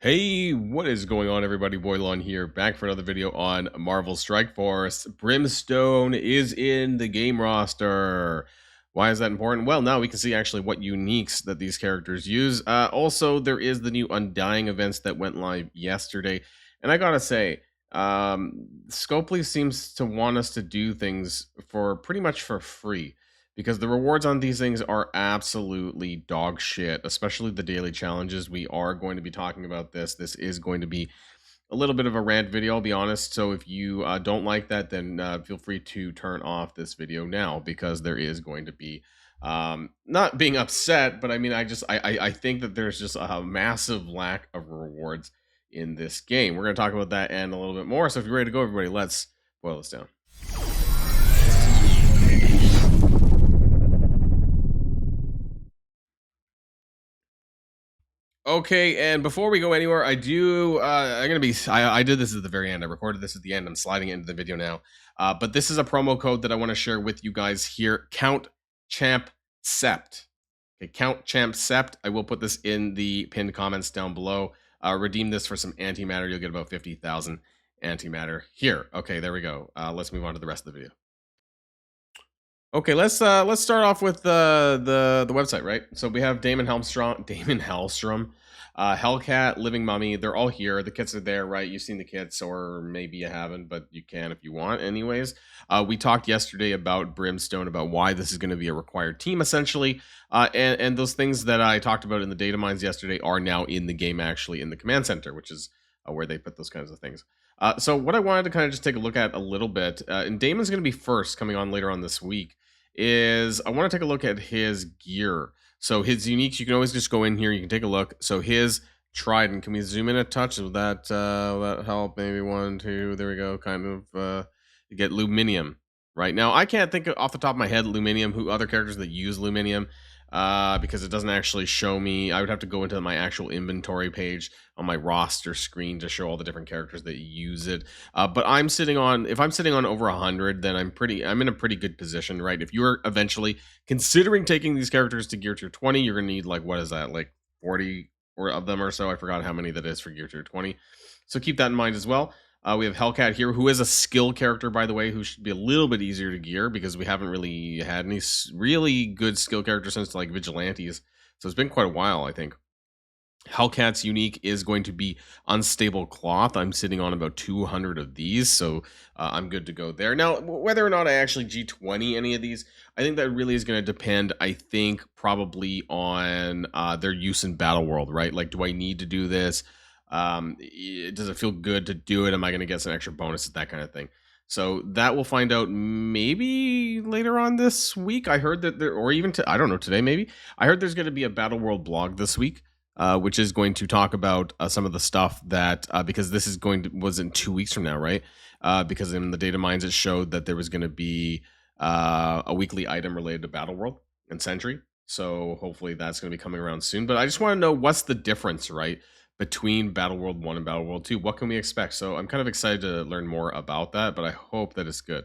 Hey, what is going on, everybody? Boilon here, back for another video on Marvel Strike Force. Brimstone is in the game roster. Why is that important? Well, now we can see actually what uniques that these characters use. Also, there is the new Undying events that went live yesterday. And I gotta say, Scopely seems to want us to do things for pretty much for free, because the rewards on these things are absolutely dog shit, especially the daily challenges. We are going to be talking about this. This is going to be a little bit of a rant video, I'll be honest. So if you don't like that, then feel free to turn off this video now, because there is going to be not being upset, but I mean, I think that there's just a massive lack of rewards in this game. We're going to talk about that and a little bit more. So if you're ready to go, everybody, let's boil this down. Okay, and before we go anywhere, I did this at the very end. I recorded this at the end. I'm sliding it into the video now. But this is a promo code that I want to share with you guys here. Count Champ Sept. Okay, Count Champ Sept. I will put this in the pinned comments down below. Redeem this for some antimatter. You'll get about 50,000 antimatter here. Okay, there we go. Let's move on to the rest of the video. Okay, let's start off with the website, right? So we have Damon Hellstrom, Hellcat, Living Mummy. They're all here. The kits are there, right? You've seen the kits, or maybe you haven't, but you can if you want. Anyways, we talked yesterday about Brimstone, about why this is going to be a required team, essentially, and those things that I talked about in the data mines yesterday are now in the game, actually, in the command center, which is where they put those kinds of things. So what I wanted to kind of just take a look at a little bit, and Damon's going to be first, coming on later on this week, is I want to take a look at his gear. So his uniques, you can always just go in here, you can take a look. So his trident, can we zoom in a touch? Will that help? Maybe 1, 2, there we go. Kind of you get luminium. Right now, I can't think of, off the top of my head, luminium, who other characters that use luminium, because it doesn't actually show me. I would have to go into my actual inventory page on my roster screen to show all the different characters that use it. But if I'm sitting on over 100, then I'm in a pretty good position, right? If you're eventually considering taking these characters to gear tier 20, you're gonna need, like, what is that, like 40 of them or so? I forgot how many that is for gear tier 20. So keep that in mind as well. We have Hellcat here, who is a skill character, by the way, who should be a little bit easier to gear, because we haven't really had any really good skill characters since, like, Vigilantes. So it's been quite a while, I think. Hellcat's unique is going to be Unstable Cloth. I'm sitting on about 200 of these, so I'm good to go there. Now, whether or not I actually G20 any of these, I think that really is going to depend, I think, probably on their use in Battle World, right? Like, do I need to do this? Does it feel good to do it? Am I going to get some extra bonuses? That kind of thing. So that we'll find out maybe later on this week. I heard that there, or even I don't know, today maybe. I heard there's going to be a Battle World blog this week, which is going to talk about some of the stuff that, because this is was in 2 weeks from now, right? Because in the data mines, it showed that there was going to be a weekly item related to Battle World and Sentry. So hopefully that's going to be coming around soon. But I just want to know, what's the difference, right, between Battle World 1 and Battle World 2? What can we expect? So I'm kind of excited to learn more about that, but I hope that it's good.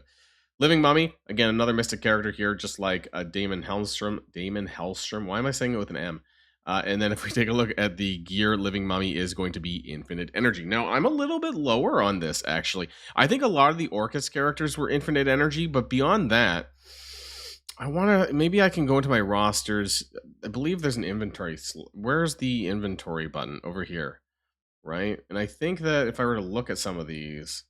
Living Mummy, again, another mystic character here, just like Damon Hellstrom. Why am I saying it with an M? And then if we take a look at the gear, Living Mummy is going to be Infinite Energy. Now, I'm a little bit lower on this, actually. I think a lot of the Orcus characters were Infinite Energy, but beyond that, maybe I can go into my rosters. I believe there's an inventory. Where's the inventory button? Over here, right? And I think that if I were to look at some of these,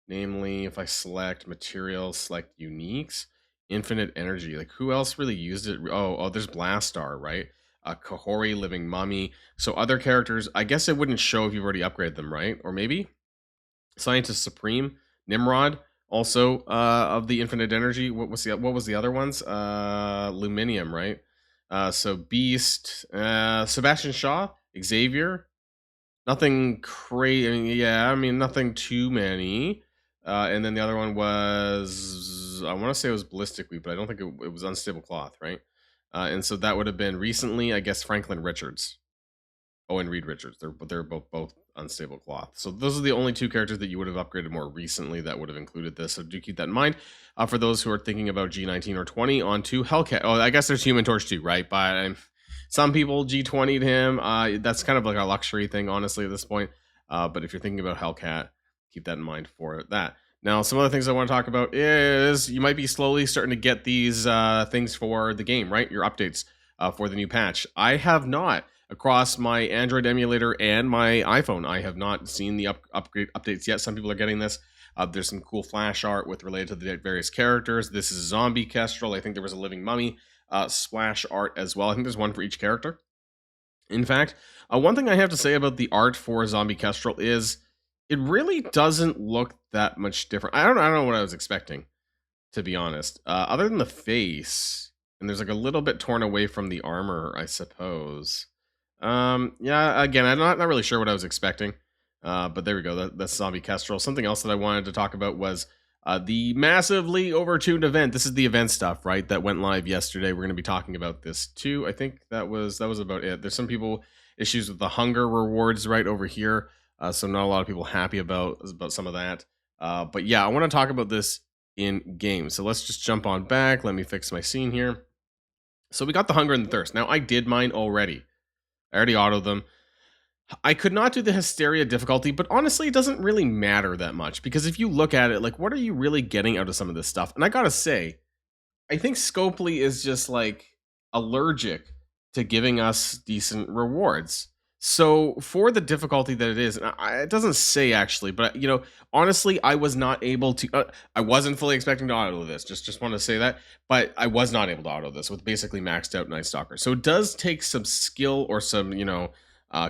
namely, if I select materials, select uniques, Infinite Energy, like, who else really used it? Oh, there's Blastar, right? Kahori, Living Mummy. So other characters, I guess it wouldn't show if you've already upgraded them, right? Or maybe Scientist Supreme, Nimrod, also of the Infinite Energy. What was the other ones? Luminium, right? So Beast, Sebastian Shaw, Xavier. Nothing crazy. I mean, nothing too many. And then the other one was, I want to say it was Ballistic Weep, but I don't think it was Unstable Cloth, right? And so that would have been recently, I guess, Franklin Richards. Oh, and Reed Richards. They're both Unstable Cloth. So those are the only two characters that you would have upgraded more recently that would have included this. So do keep that in mind. For those who are thinking about G19 or 20, on to Hellcat. Oh, I guess there's Human Torch too, right? But Some people G20'd him. That's kind of like a luxury thing, honestly, at this point. But if you're thinking about Hellcat, keep that in mind for that. Now, some other things I want to talk about is you might be slowly starting to get these things for the game, right? Your updates for the new patch. I have not across my Android emulator and my iPhone. I have not seen the upgrade updates yet. Some people are getting this. There's some cool flash art with related to the various characters. This is Zombie Kestrel. I think there was a Living Mummy splash art as well. I think there's one for each character. In fact, one thing I have to say about the art for Zombie Kestrel is it really doesn't look that much different. I don't know what I was expecting, to be honest. Other than the face, and there's like a little bit torn away from the armor, I suppose. Yeah, again, I'm not really sure what I was expecting. But there we go. That's Zombie Kestrel. Something else that I wanted to talk about was the massively overtuned event. This is the event stuff, right? That went live yesterday. We're going to be talking about this too. I think that was about it. There's some people issues with the hunger rewards right over here, so not a lot of people happy about some of that. But yeah, I want to talk about this in game. So let's just jump on back. Let me fix my scene here. So we got the hunger and the thirst. Now I did mine already. I already autoed them. I could not do the hysteria difficulty, but honestly, it doesn't really matter that much because if you look at it, like, what are you really getting out of some of this stuff? And I gotta say, I think Scopely is just like allergic to giving us decent rewards. So for the difficulty that it is, and it doesn't say actually, but honestly, I was not able to. I wasn't fully expecting to auto this. Just want to say that, but I was not able to auto this with basically maxed out Night Stalker. So it does take some skill or some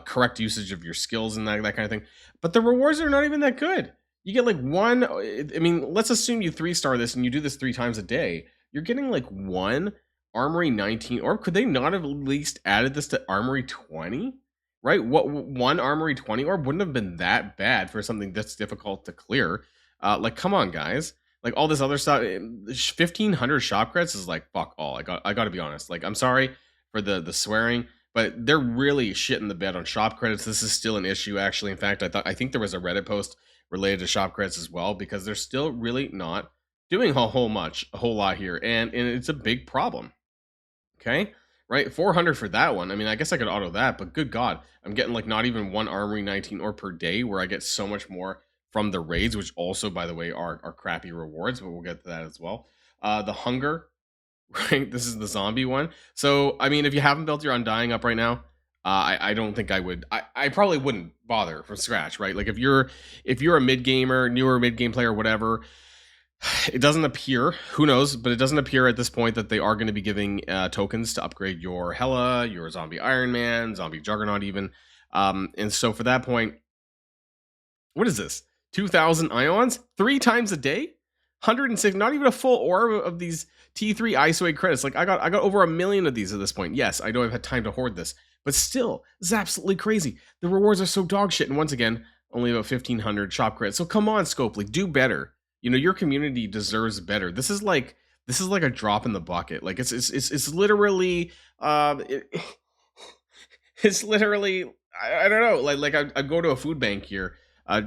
correct usage of your skills and that kind of thing. But the rewards are not even that good. You get like one. I mean, let's assume you 3-star this and you do this 3 times a day. You're getting like one Armory 19, or could they not have at least added this to Armory 20? Right? What one Armory 20 orb wouldn't have been that bad for something that's difficult to clear. Like, come on, guys. Like all this other stuff, 1,500 shop credits is like fuck all. I got to be honest. Like, I'm sorry for the swearing, but they're really shitting the bed on shop credits. This is still an issue, actually. In fact, I think there was a Reddit post related to shop credits as well because they're still really not doing a whole lot here, and it's a big problem. Okay, right, 400 for that one. I mean, I guess I could auto that, but good god, I'm getting like not even one Armory 19 or per day, where I get so much more from the raids, which also, by the way, are crappy rewards, but we'll get to that as well. The hunger, right? This is the zombie one. So I mean, if you haven't built your Undying up right now, I don't think I would. I probably wouldn't bother from scratch, right? Like if you're a mid gamer, newer mid game player, whatever. It doesn't appear, who knows, but it doesn't appear at this point that they are going to be giving tokens to upgrade your Hela, your Zombie Iron Man, Zombie Juggernaut even. And so for that point, what is this? 2,000 ions? 3 times a day? 106, not even a full orb of these T3 ISO credits. Like I got over 1 million of these at this point. Yes, I know I've had time to hoard this, but still, it's absolutely crazy. The rewards are so dog shit, and once again, only about 1,500 shop credits. So come on, Scopely, do better. Your community deserves better. This is like a drop in the bucket. Like it's literally it's literally I don't know. Like I go to a food bank here,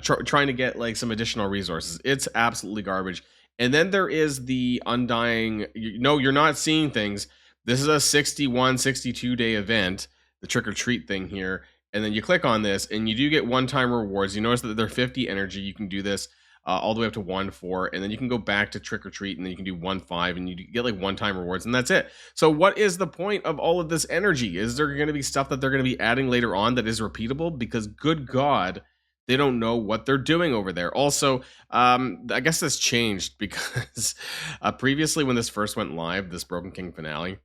trying to get like some additional resources. It's absolutely garbage. And then there is the Undying. You're not seeing things. This is a 61, 62 day event, the trick or treat thing here. And then you click on this, and you do get one-time rewards. You notice that they're 50 energy. You can do this. All the way up to 1-4, and then you can go back to trick or treat, and then you can do 1-5, and you get like one-time rewards, and that's it. So what is the point of all of this energy? Is there going to be stuff that they're going to be adding later on that is repeatable? Because good god, they don't know what they're doing over there. Also, I guess this changed because previously when this first went live, this Broken King finale,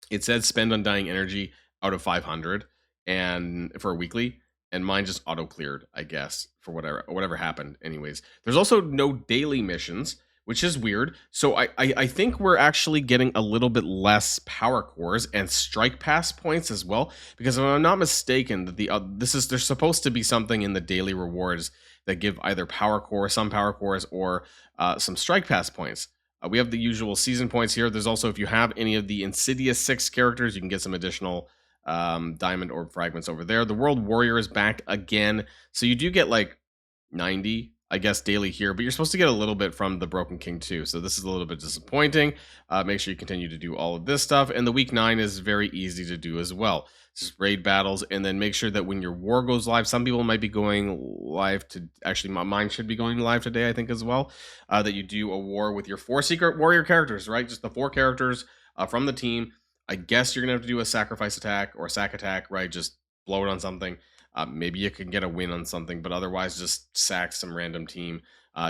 it said spend Undying energy out of 500 and for a weekly, and mine just auto cleared, I guess, for whatever happened. Anyways, there's also no daily missions, which is weird. So I think we're actually getting a little bit less power cores and strike pass points as well, because if I'm not mistaken, that there's supposed to be something in the daily rewards that give either some power cores, or some strike pass points. We have the usual season points here. There's also, if you have any of the Insidious 6 characters, you can get some additional diamond orb fragments over there. The World Warrior is back again, so you do get like 90 I guess, daily here, but you're supposed to get a little bit from the Broken King too. So this is a little bit disappointing. Make sure you continue to do all of this stuff. And the week 9 is very easy to do as well. Just raid battles, and then make sure that when your war goes live, some people might be going live to actually, mine should be going live today, I think, as well. That you do a war with your 4 secret warrior characters, right? Just the 4 characters from the team. I guess you're gonna have to do a sacrifice attack or a sack attack, right? Just blow it on something. Maybe you can get a win on something, but otherwise just sack some random team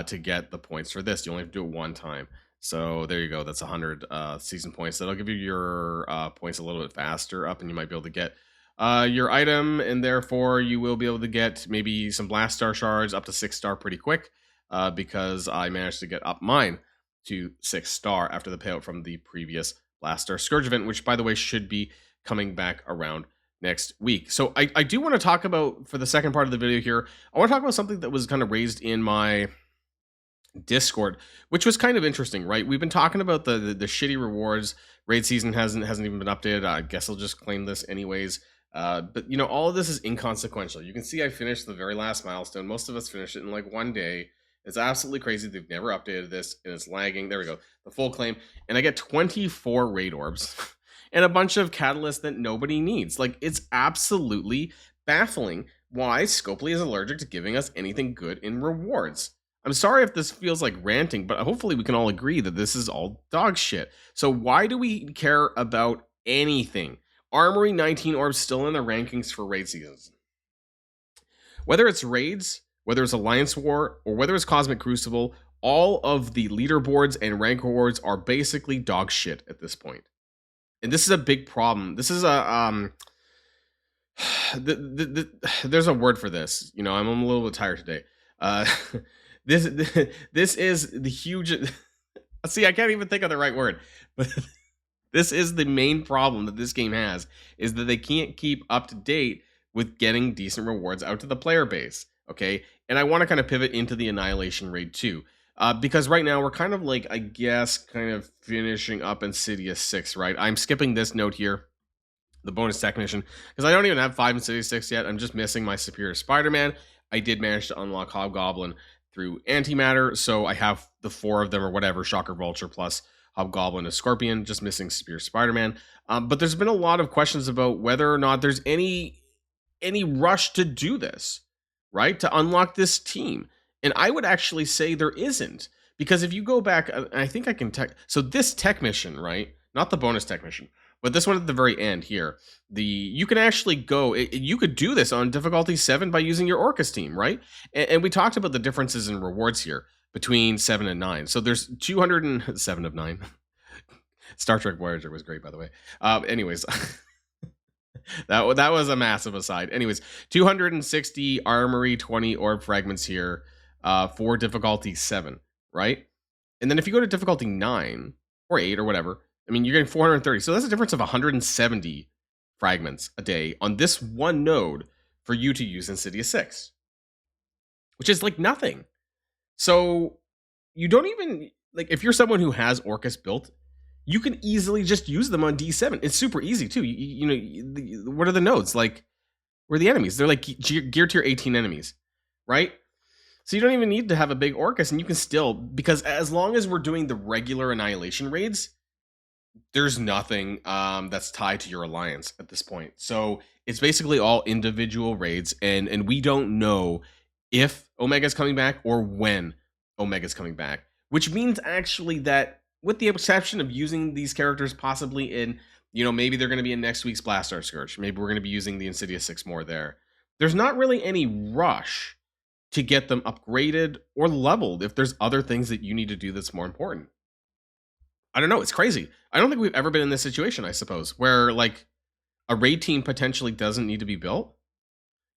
to get the points for this. You only have to do it one time. So there you go. That's 100 season points. That'll give you your points a little bit faster up, and you might be able to get your item, and therefore you will be able to get maybe some blast star shards up to 6 star pretty quick because I managed to get up mine to 6 star after the payout from the previous blast star scourge event, which, by the way, should be coming back around next week. So I do want to talk about, for the second part of the video here, I want to talk about something that was kind of raised in my Discord, which was kind of interesting, right? We've been talking about the shitty rewards. Raid season hasn't even been updated. I guess I'll just claim this anyways. But you know, all of this is inconsequential. You can see I finished the very last milestone. Most of us finished it in like one day. It's absolutely crazy. They've never updated this, and it's lagging. There we go. The full claim. And I get 24 raid orbs and a bunch of catalysts that nobody needs. Like, it's absolutely baffling why Scopely is allergic to giving us anything good in rewards. I'm sorry if this feels like ranting, but hopefully we can all agree that this is all dog shit. So why do we care about anything? Armory 19 orbs still in the rankings for raid seasons. Whether it's raids, whether it's Alliance War, or whether it's Cosmic Crucible, all of the leaderboards and rank rewards are basically dog shit at this point. And this is a big problem. This is a there's a word for this. You know, I'm a little bit tired today. This is the huge. See, I can't even think of the right word, but this is the main problem that this game has, is that they can't keep up to date with getting decent rewards out to the player base. Okay, and I want to kind of pivot into the Annihilation raid too. Because right now we're kind of like, I guess, kind of finishing up Insidious 6, right? I'm skipping this note here, the bonus technician, because I don't even have 5 Insidious 6 yet. I'm just missing my Superior Spider-Man. I did manage to unlock Hobgoblin through Antimatter, so I have the 4 of them or whatever, Shocker Vulture plus Hobgoblin and Scorpion, just missing Superior Spider-Man. But there's been a lot of questions about whether or not there's any rush to do this, right? To unlock this team. And I would actually say there isn't, because if you go back, I think I can so this tech mission, right? Not the bonus tech mission, but this one at the very end here. You can actually go, you could do this on difficulty 7 by using your Orcus team, right? And we talked about the differences in rewards here between 7 and 9. So there's 207 of 9. Star Trek Voyager was great, by the way. Anyways. That was a massive aside. Anyways, 260 armory, 20 orb fragments here for difficulty 7, right? And then if you go to difficulty 9 or 8 or whatever, I mean, you're getting 430. So that's a difference of 170 fragments a day on this one node for you to use Insidious 6, which is like nothing. So you don't even, like, if you're someone who has Orcus built, you can easily just use them on D7. It's super easy too. You know, what are the nodes? Like, where are the enemies? They're like gear tier 18 enemies, right? So you don't even need to have a big Orcus, and you can still, because as long as we're doing the regular Annihilation raids, there's nothing that's tied to your alliance at this point. So it's basically all individual raids, and we don't know if Omega's coming back or when Omega's coming back, which means actually that, with the exception of using these characters possibly in, you know, maybe they're going to be in next week's Blast Star Scourge. Maybe we're going to be using the Insidious 6 more there. There's not really any rush to get them upgraded or leveled if there's other things that you need to do that's more important. I don't know. It's crazy. I don't think we've ever been in this situation, I suppose, where like a raid team potentially doesn't need to be built.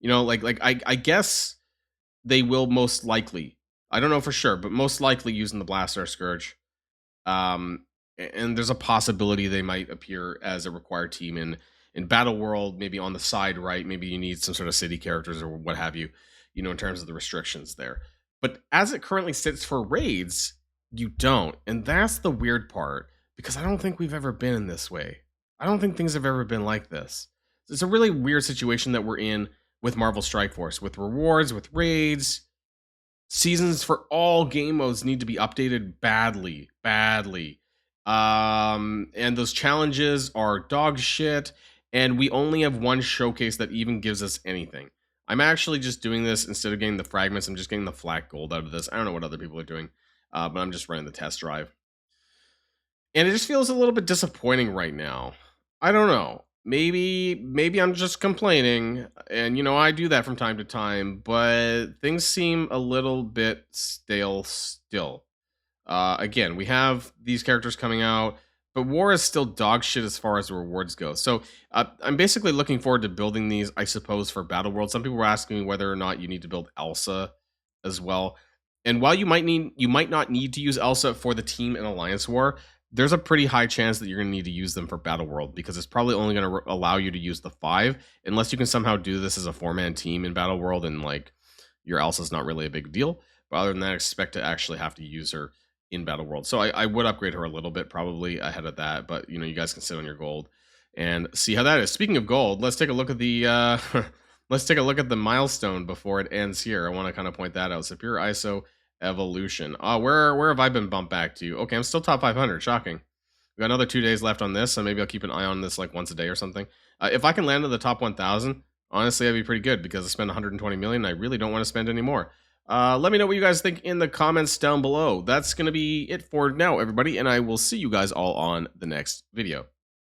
You know, I guess they will most likely. I don't know for sure, but most likely using the Blast Star Scourge. And there's a possibility they might appear as a required team in Battle World, maybe on the side, right? Maybe you need some sort of city characters or what have you, you know, in terms of the restrictions there. But as it currently sits for raids, you don't. And that's the weird part, because I don't think we've ever been in this way. I don't think things have ever been like this. It's a really weird situation that we're in with Marvel Strike Force, with rewards, with raids. Seasons for all game modes need to be updated badly, badly. And those challenges are dog shit, and we only have one showcase that even gives us anything. I'm actually just doing this instead of getting the fragments. I'm just getting the flat gold out of this. I don't know what other people are doing, but I'm just running the test drive. And it just feels a little bit disappointing right now. I don't know. Maybe I'm just complaining, and I do that from time to time, but things seem a little bit stale still. Again, we have these characters coming out, but war is still dog shit as far as the rewards go. So I'm basically looking forward to building these, I suppose, for Battle World. Some people were asking me whether or not you need to build Elsa as well. And while you might not need to use Elsa for the team in Alliance War, there's a pretty high chance that you're going to need to use them for Battle World, because it's probably only going to allow you to use the 5 unless you can somehow do this as a 4-man team in Battle World, and like your Elsa's not really a big deal. But other than that, I expect to actually have to use her in Battle World. So I would upgrade her a little bit probably ahead of that, but you guys can sit on your gold and see how that is. Speaking of gold, let's take a look at the let's take a look at the milestone before it ends here. I want to kind of point that out. Superior ISO evolution. Where have I been bumped back to? Okay, I'm still top 500. Shocking. We got another 2 days left on this, so maybe I'll keep an eye on this like once a day or something. If I can land in the top 1,000, honestly, that'd be pretty good, because I spent 120 million. And I really don't want to spend any more. Let me know what you guys think in the comments down below. That's going to be it for now, everybody, and I will see you guys all on the next video.